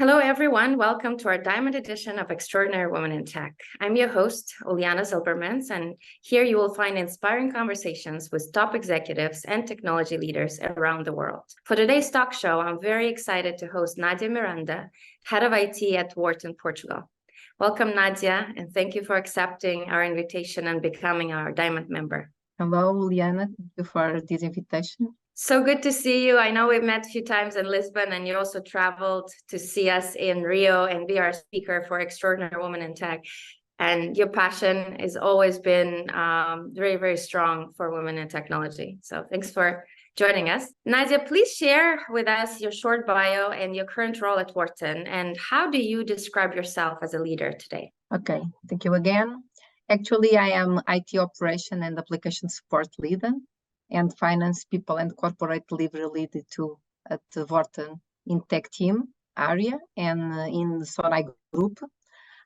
Hello, everyone. Welcome to our Diamond edition of Extraordinary Women in Tech. I'm your host, Uliana Zilbermans, and here you will find inspiring conversations with top executives and technology leaders around the world. For today's talk show, I'm very excited to host Nádia Miranda, Head of IT at Worten, Portugal. Welcome, Nádia, and thank you for accepting our invitation and becoming our Diamond member. Hello, Uliana. Thank you for this invitation. So good to see you. I know we've met a few times in Lisbon, and you also traveled to see us in Rio and be our speaker for Extraordinary Women in Tech. And your passion has always been very, very strong for women in technology. So thanks for joining us. Nádia, please share with us your short bio and your current role at Worten, and how do you describe yourself as a leader today? Okay, thank you again. Actually, I am IT operation and application support leader, and finance, people, and corporate delivery lead too at the Worten Tech Team area and in the Sonai group.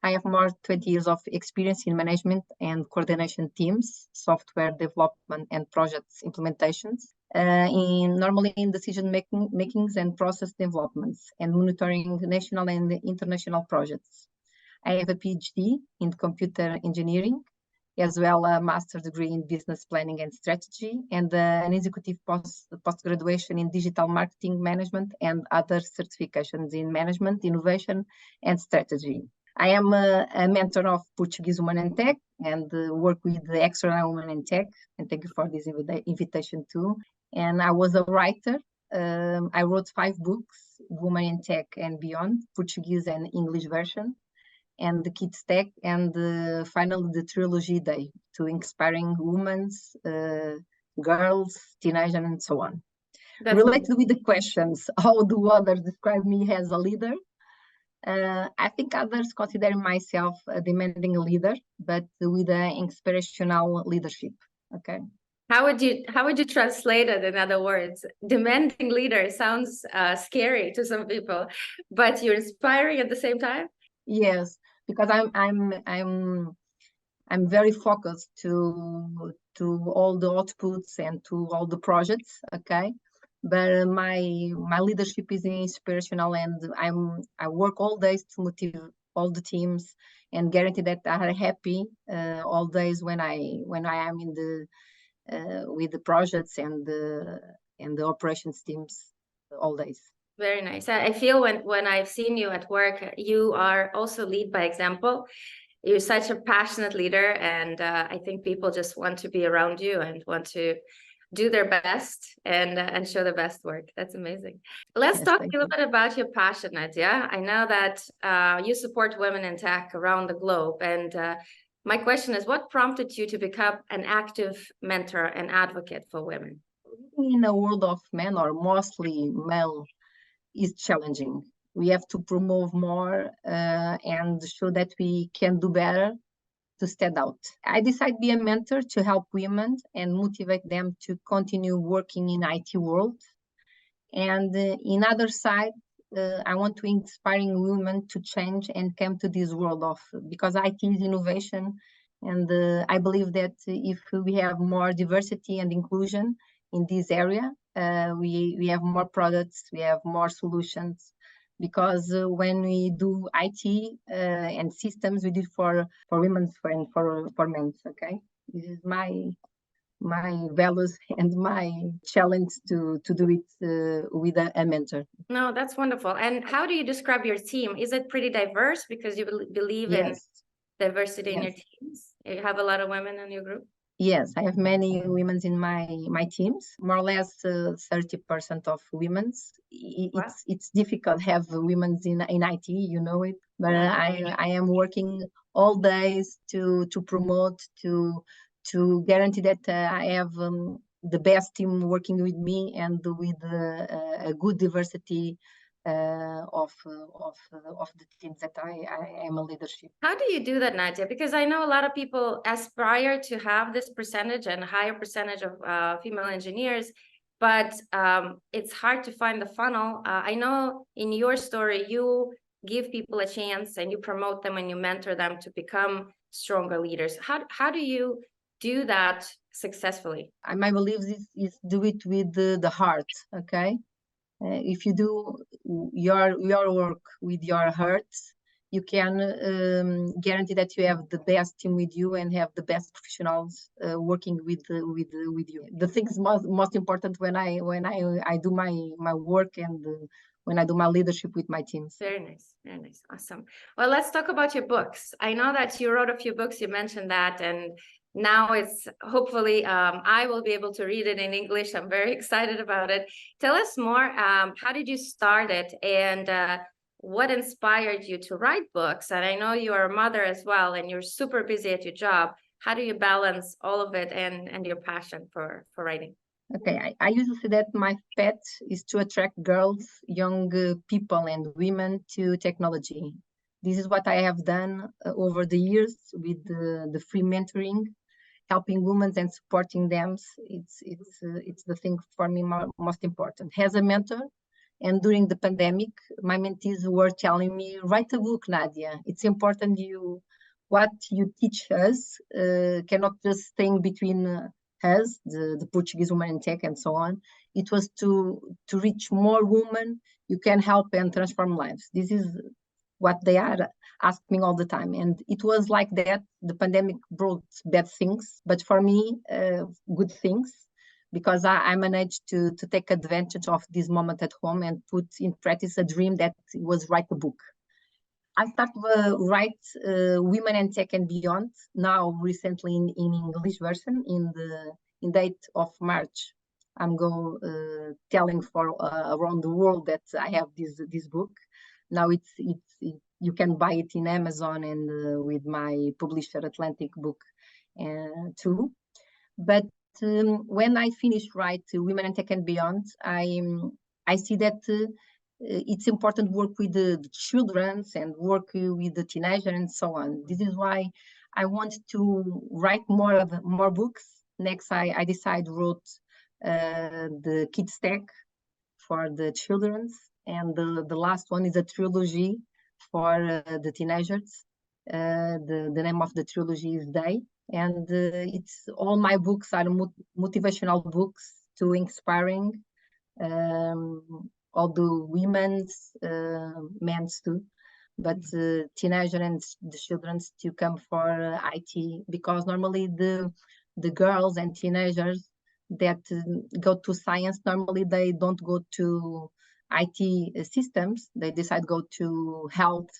I have more 20 years of experience in management and coordination teams, software development and projects implementations, normally in decision makings and process developments and monitoring national and international projects. I have a Ph.D. in computer engineering, as well a master's degree in business planning and strategy, and an executive post-graduation in digital marketing management and other certifications in management, innovation, and strategy. I am a mentor of Portuguese Women in Tech and work with the Extraordinary Women in Tech, and thank you for this invitation too. And I was a writer. I wrote 5 books, Women in Tech and Beyond, Portuguese and English version, and the Kids Tech, and finally the Trilogy Day to inspiring women, girls, teenagers, and so on. Related with the questions, how do others describe me as a leader? I think others consider myself a demanding leader, but with an inspirational leadership. Okay. How would you translate it in other words? Demanding leader sounds scary to some people, but you're inspiring at the same time? Yes, because I'm very focused to all the outputs and to all the projects. Okay, but my leadership is inspirational, and I work all days to motivate all the teams and guarantee that they are happy all days when I am in the with the projects and the operations teams all days. Very nice. I feel when I've seen you at work, you are also lead by example. You're such a passionate leader, and I think people just want to be around you and want to do their best and show the best work. That's amazing. Let's talk a little bit about your passion, Nádia. I know that you support women in tech around the globe, and my question is, what prompted you to become an active mentor and advocate for women? In a world of men, or mostly male, is challenging. We have to promote more and show that we can do better to stand out. I decided to be a mentor to help women and motivate them to continue working in IT world. And in other side, I want to inspiring women to change and come to this world of, because IT is innovation. And I believe that if we have more diversity and inclusion in this area, we have more products, we have more solutions, because when we do IT and systems, we do for women and for men. Okay, this is my values and my challenge to do it with a mentor. No, that's wonderful. And how do you describe your team? Is it pretty diverse, because you believe in diversity in your teams? You have a lot of women in your group? Yes, I have many women in my teams, more or less 30% of women. It's difficult to have women in IT, you know it, but I am working all days to promote, to guarantee that I have the best team working with me and with a good diversity of the teams that I am a leadership. How do you do that, Nádia? Because I know a lot of people aspire to have this percentage and a higher percentage of female engineers, but it's hard to find the funnel. I know in your story, you give people a chance and you promote them and you mentor them to become stronger leaders. How do you do that successfully? My belief is do it with the heart, okay? If you do your work with your heart, you can guarantee that you have the best team with you and have the best professionals working with you. The things most important when I do my work and when I do my leadership with my teams. Very nice, awesome. Well, let's talk about your books. I know that you wrote a few books. You mentioned that, and now it's hopefully I will be able to read it in English. I'm very excited about it. Tell us more. How did you start it, and what inspired you to write books? And I know you are a mother as well, and you're super busy at your job. How do you balance all of it and your passion for writing? Okay, I usually say that my pet is to attract girls, young people and women to technology. This is what I have done over the years with the free mentoring, helping women and supporting them. It's the thing for me most important. As a mentor, and during the pandemic, my mentees were telling me, write a book, Nadia. It's important what you teach us cannot just stay between us, the Portuguese woman in tech and so on. It was to reach more women you can help and transform lives. This is what they are asking me all the time. And it was like that. The pandemic brought bad things, but for me, good things, because I managed to take advantage of this moment at home and put in practice a dream that was write a book. I started write Women and Tech and Beyond now recently in English version in the 8th of March. I'm going telling for around the world that I have this book. Now you can buy it in Amazon and with my publisher Atlantic Book too. But when I finished write Women and Tech and Beyond, I see that it's important work with the children and work with the teenager and so on. This is why I want to write more books. Next, I wrote the Kids Tech for the children, and the last one is a trilogy for the teenagers. The name of the trilogy is Day, and it's all my books are motivational books to inspiring all the women's, men's too, but teenager and the children to come for IT, because normally the girls and teenagers that go to science, normally they don't go to IT systems, they decide go to health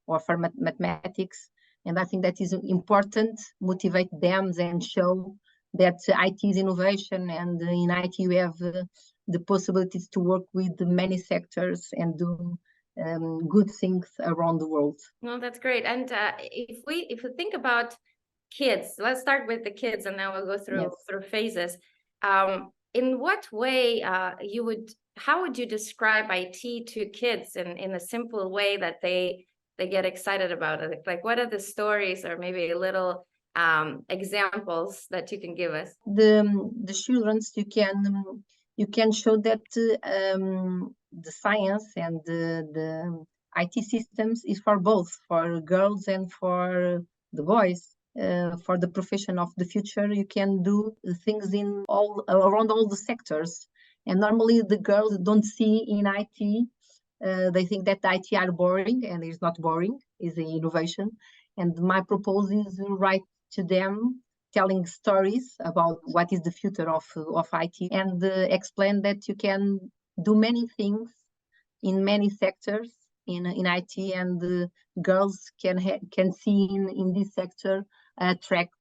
or for mathematics. And I think that is important, motivate them and show that IT is innovation, and in IT you have the possibilities to work with many sectors and do good things around the world. No, that's great. And if we think about kids, let's start with the kids, and then we'll go through phases. In what way how would you describe IT to kids in a simple way that they get excited about it? Like, what are the stories or maybe little examples that you can give us? The children, you can show that the science and the IT systems is for both, for girls and for the boys. For the profession of the future, you can do things in around all the sectors. And normally the girls don't see in IT. They think that IT are boring, and it's not boring, it's an innovation. And my proposal is to write to them, telling stories about what is the future of IT, and explain that you can do many things in many sectors in IT, and girls can see in this sector attract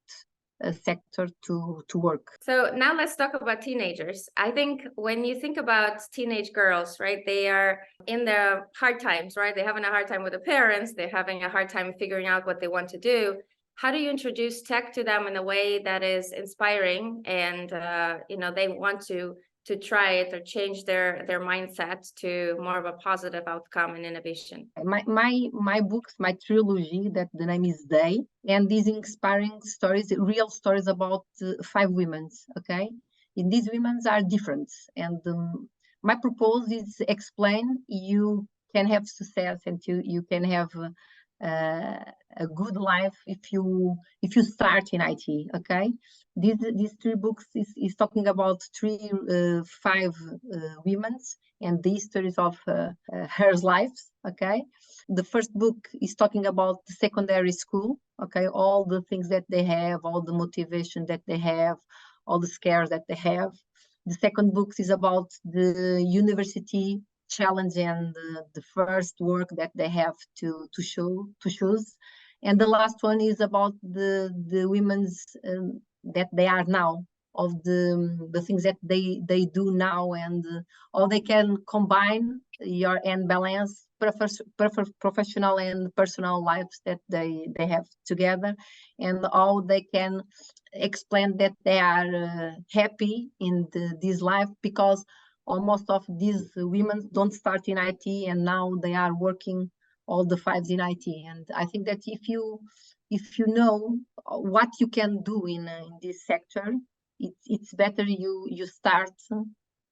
a sector to work. So now let's talk about teenagers. I think when you think about teenage girls, right, they are in their hard times, right? They're having a hard time with the parents. They're having a hard time figuring out what they want to do. How do you introduce tech to them in a way that is inspiring and they want to try it or change their mindset to more of a positive outcome and innovation? My books, my trilogy, that the name is Day, and these inspiring stories, real stories about 5 women, okay? And these women are different, and my proposal is explain you can have success and you can have a good life if you start in IT. Okay, these three books is talking about five women and the histories of her lives. Okay, the first book is talking about the secondary school. Okay, all the things that they have, all the motivation that they have, all the scares that they have. The second book is about the university challenge and the first work that they have to choose. And the last one is about the women's that they are now, of the things that they do now, and how they can combine and balance professional and personal lives that they have together, and how they can explain that they are happy in this life, because almost of these women don't start in IT and now they are working all the fives in IT. And I think that if you know what you can do in this sector, it's better you start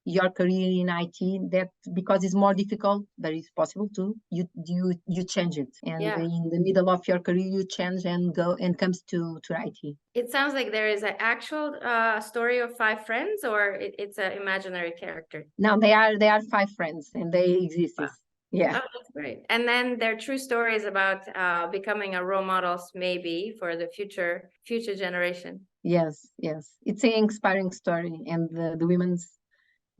your career in IT, that because it's more difficult, but it's possible to you change it, and in the middle of your career you change and go and comes to IT. It sounds like there is an actual story of five friends, or it's an imaginary character. No, they are five friends and they exist. Wow. Yeah. Oh, that's great. And then their true stories about becoming a role models, maybe for the future generation. Yes, it's an inspiring story, and the women's,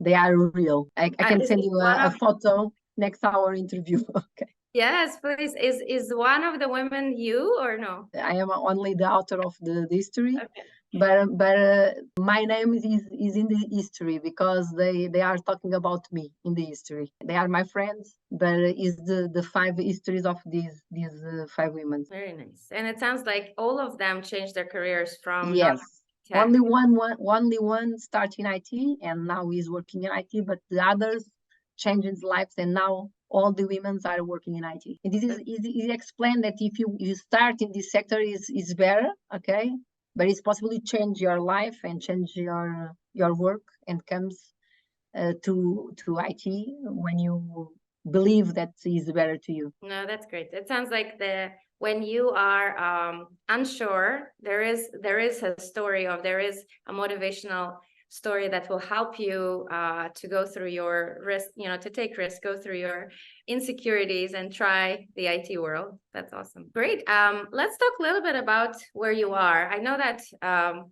they are real. I can send you a photo next our interview. Okay. Yes, please. Is one of the women you, or no? I am only the author of the history. Okay. But my name is in the history because they are talking about me in the history. They are my friends, but is the five histories of these five women. Very nice. And it sounds like all of them changed their careers from only one started in IT and now he's working in IT, but the others changed his lives and now all the women are working in IT. And this is explained that if you start in this sector is better, okay? But it's possible to change your life and change your work and comes to IT when you believe that is better to you. No, that's great. It sounds like when you are unsure, there is a story, or there is a motivational story that will help you to go through your risk, to take risks, go through your insecurities and try the IT world. That's awesome. Great. Let's talk a little bit about where you are. I know that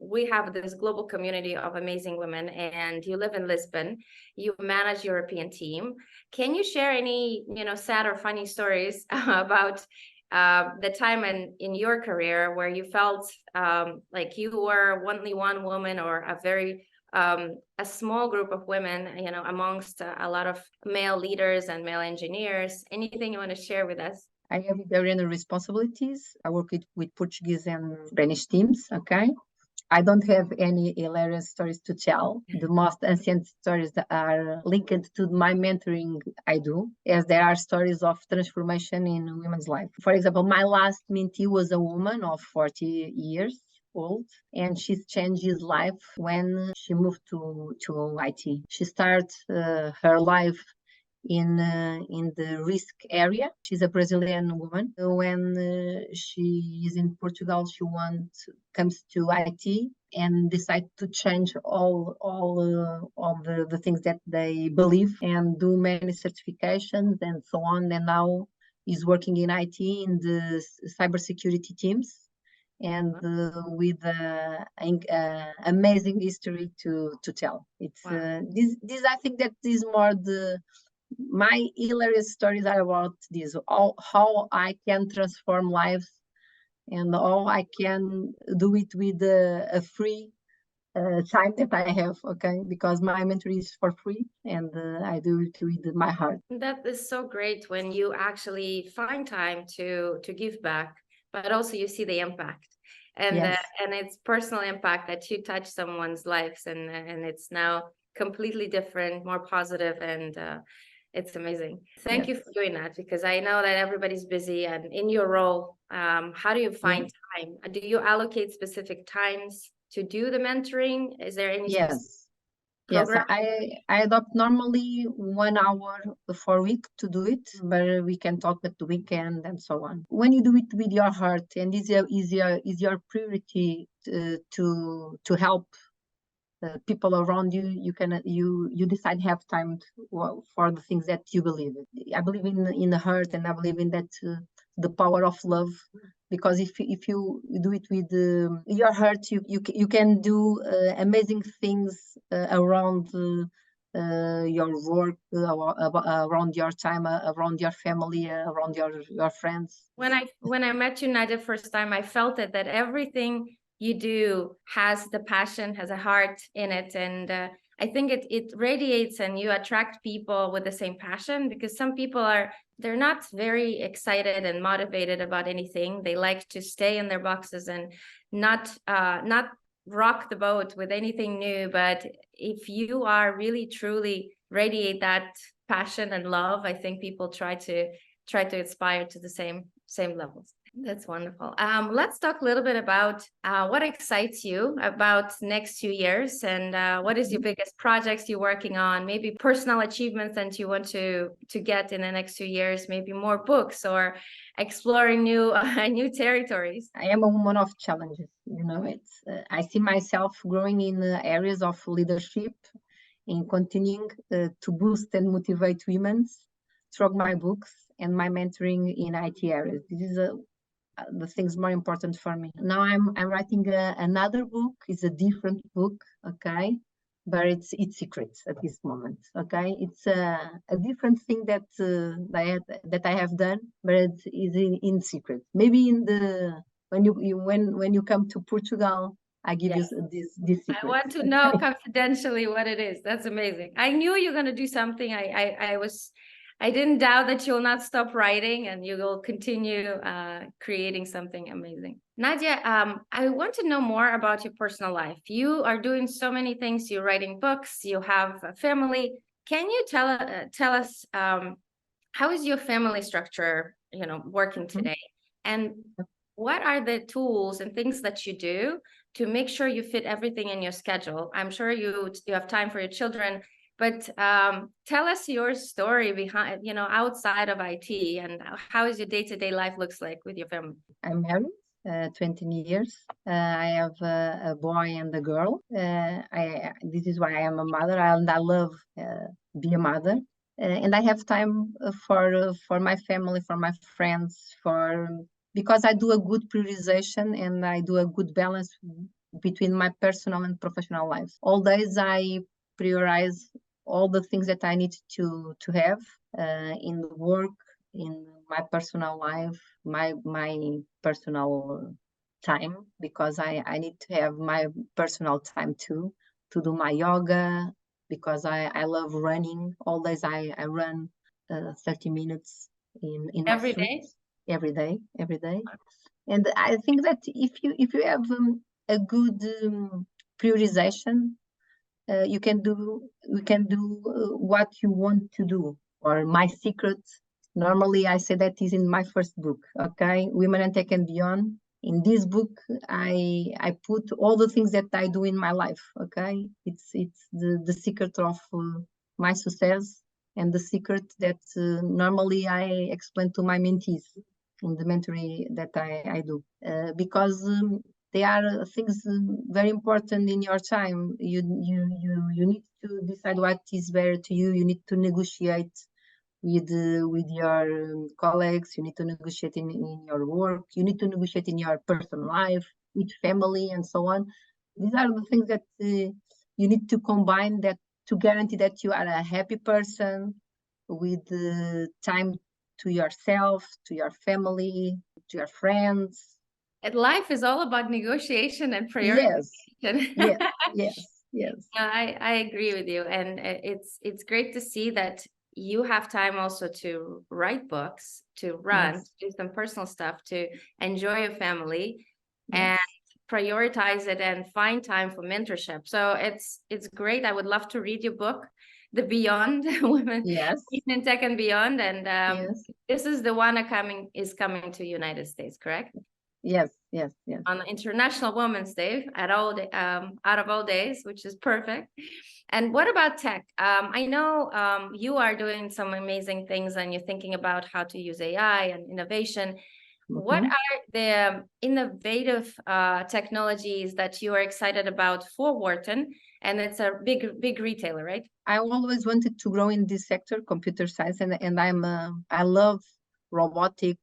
we have this global community of amazing women, and you live in Lisbon. You manage European team. Can you share any, sad or funny stories about the time in your career where you felt like you were only one woman, or a small group of women, amongst a lot of male leaders and male engineers? Anything you want to share with us? I have very responsibilities. I work with Portuguese and Spanish teams, okay? I don't have any hilarious stories to tell. The most ancient stories that are linked to my mentoring I do, as there are stories of transformation in women's life. For example, my last mentee was a woman of 40 years old, and she's changed his life when she moved to IT. She started her life in the risk area. She's a Brazilian woman. When she is in Portugal, she comes to IT and decide to change all the things that they believe and do many certifications and so on. And now is working in IT in the cybersecurity teams, and with amazing history to tell. It's this I think that is more my hilarious stories are about this, how I can transform lives and how I can do it with a free time that I have, okay? Because my mentor is for free, and I do it with my heart. That is so great when you actually find time to give back, but also you see the impact. And and it's personal impact that you touch someone's lives, and it's now completely different, more positive, and it's amazing. Thank you for doing that, because I know that everybody's busy, and in your role, how do you find time? Do you allocate specific times to do the mentoring? Is there any? Yes. Yes, program? I adopt normally 1 hour for week to do it, but we can talk at the weekend and so on. When you do it with your heart and is your priority to help people around you, you decide have time for the things that you believe in. I believe in the heart, and I believe in that the power of love. Because if you do it with your heart, you can do amazing things around your work, around your time, around your family, around your friends. When I met you, Nadia, first time, I felt it, that everything you do has the passion, has a heart in it, and I think it radiates, and you attract people with the same passion, because some people they're not very excited and motivated about anything. They like to stay in their boxes and not rock the boat with anything new. But if you are really truly radiate that passion and love, I think people try to aspire to the same levels. That's wonderful. Let's talk a little bit about what excites you about next 2 years, and what is your biggest projects you're working on, maybe personal achievements that you want to get in the next 2 years, maybe more books or exploring new new territories. I am a woman of challenges. It's I see myself growing in areas of leadership, in continuing to boost and motivate women through my books and my mentoring in IT areas. This is the things more important for me. Now I'm writing another book. It's a different book, okay, but it's secret at this moment, okay. It's a different thing that I have done, but it is in secret. Maybe when you come to Portugal, I give you this secret. I want to know confidentially what it is. That's amazing. I knew you're going to do something. I didn't doubt that you'll not stop writing, and you will continue creating something amazing. Nadia, I want to know more about your personal life. You are doing so many things. You're writing books. You have a family. Can you tell us how is your family structure, working today? And what are the tools and things that you do to make sure you fit everything in your schedule? I'm sure you have time for your children, but tell us your story behind, outside of IT, and how is your day-to-day life looks like with your family? I'm married, 20 years. I have a boy and a girl. This is why I am a mother, and I love be a mother. And I have time for my family, for my friends, because I do a good prioritization and I do a good balance between my personal and professional life. All days I prioritize all the things that I need to have in the work, in my personal life, my personal time, because I need to have my personal time too, to do my yoga, because I love running. All days I run 30 minutes in every day. Every day. And I think that if you have a good prioritization, you can do what you want to do. Or my secret, normally I say that is in my first book, okay, Women and Tech and Beyond. In this book, I put all the things that I do in my life, okay. It's the secret of my success, and the secret that normally I explain to my mentees in the mentoring that I do, because they are things very important in your time. You need to decide what is better to you. You need to negotiate with your colleagues. You need to negotiate in your work. You need to negotiate in your personal life, with family, and so on. These are the things that you need to combine, that to guarantee that you are a happy person, with time to yourself, to your family, to your friends. And life is all about negotiation and prioritization. Yes. I agree with you, and it's great to see that you have time also to write books, to run, to do some personal stuff, to enjoy your family, and prioritize it, and find time for mentorship. So it's great. I would love to read your book, The Beyond, Women in Tech and Beyond, and this is the one coming to United States, correct? Yes, yes, yes. On International Women's Day out of all days, which is perfect. And what about tech? I know you are doing some amazing things and you're thinking about how to use AI and innovation. What are the innovative technologies that you are excited about for Worten? And it's a big retailer, right? I always wanted to grow in this sector, computer science, and I love robotic,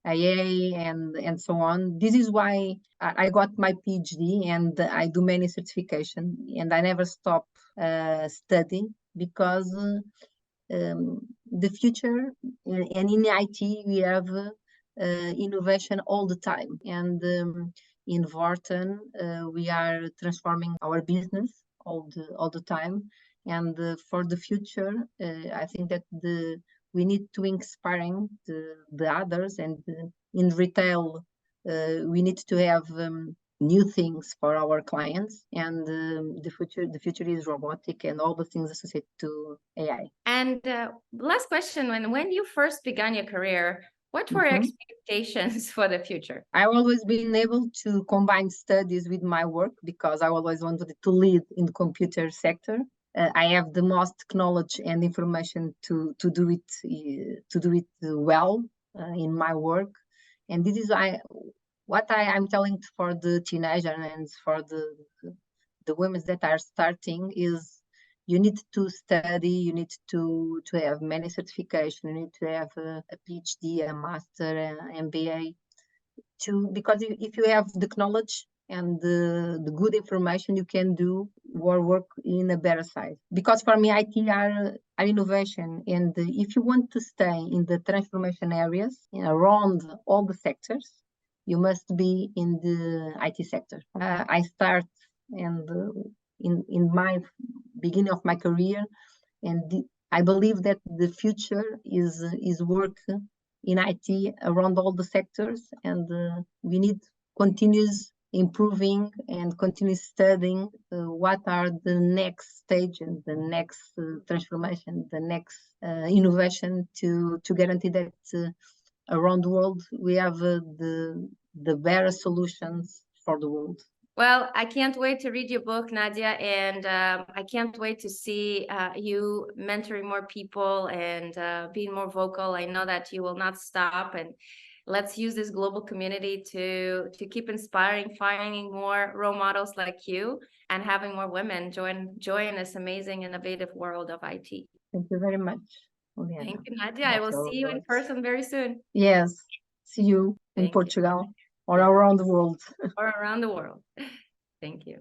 AI, and so on. This is why I got my PhD, and I do many certification, and I never stop studying, because the future, and in IT we have innovation all the time, and in Worten we are transforming our business all the time, and for the future I think that we need to inspiring the others, and in retail we need to have new things for our clients, and the future is robotic and all the things associated to AI. And last question, when you first began your career, what were expectations for the future? I've always been able to combine studies with my work, because I always wanted to lead in the computer sector. I have the most knowledge and information to do it well in my work, and this is what I'm telling for the teenagers and for the women that are starting is, you need to study, you need to have many certifications, you need to have a PhD, a master, an MBA, because if you have the knowledge and the good information, you can do your work in a better side. Because for me, IT are innovation, and if you want to stay in the transformation areas around all the sectors, you must be in the IT sector. I start and in my beginning of my career, and I believe that the future is work in IT around all the sectors, and we need continuous improving and continuous studying what are the next stage and the next transformation, the next innovation to guarantee that around the world we have the better solutions for the world. Well, I can't wait to read your book, Nádia, and I can't wait to see you mentoring more people and being more vocal. I know that you will not stop, and let's use this global community to keep inspiring, finding more role models like you, and having more women join this amazing, innovative world of IT. Thank you very much, Juliana. Thank you, Nádia. I will see you in person very soon. Yes, see you in Portugal or around the world. Or around the world. Thank you.